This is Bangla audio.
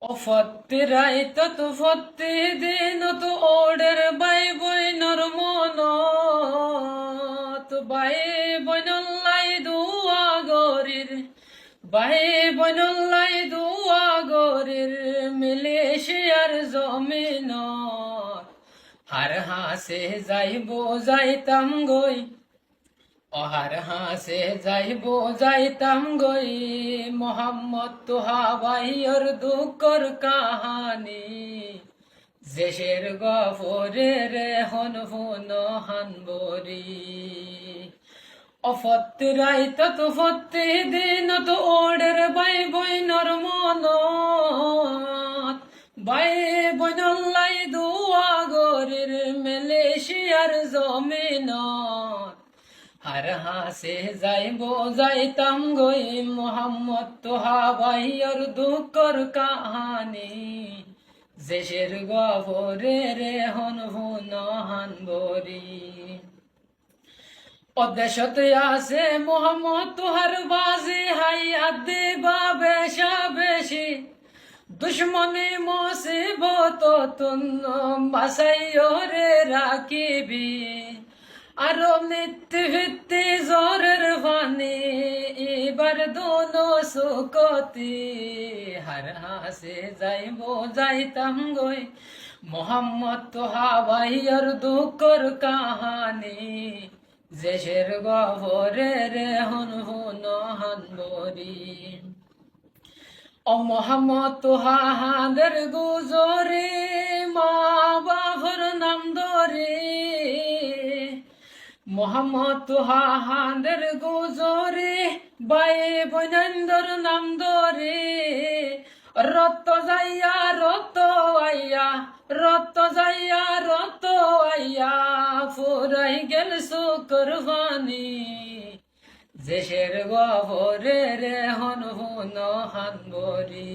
O fatte rajta to fatte din to order by boy normonot by boynallai dua gorir by boynallai dua gorir মিলেশিয়ার জমিনত হার হাসে যাইবো যাইতাম গই অহার হাসে যাইব যাইতাম গই মোহাম্মদ তোহা বাইয়র দুঃখর কাহানি জেশের গফরে রে হন হুন হানবরি অফত রাইত তো ফতে দিন তো ওডের বাই বই নরমনত বাই বইনল্লাই দুয়া গরির মালয়েশিয়ার জমিনত হার হাসে যাইব যাইতাম গই মোহাম্মদ তোহা বাইয়র দুঃখর কাহানি জেশের গফরে রে হন হুন হানবরি অদেশত আছে মোহাম্মদ তোহার বাজে হাইয়াত দেবা বেশা বেশি দুশ্মনে মুসিবত তুন বাসাইও রে রাখিবি আরো মৃত্যু ভিত্তি জোরের পানি এবার দোনো সুকতি হার হাসে যাইব যাইতাম গই মোহাম্মদ তোহা বাইয়র দুঃখর কাহানি জেশের গফরে রে হন হুন হানবরি ও মোহাম্মদ তোহা হাদের গুজরে মা বাবার নাম ধরে মোহাম্মদ তোহা হাদের গুজরে বায়ে বৈনন্দর নাম ধরে রত যাইয়া রত আইয়া রত যাইয়া রত আইয়া ফুরাই গেল সুকুরবানি জেশের গফরে রে হন হুন হানবরি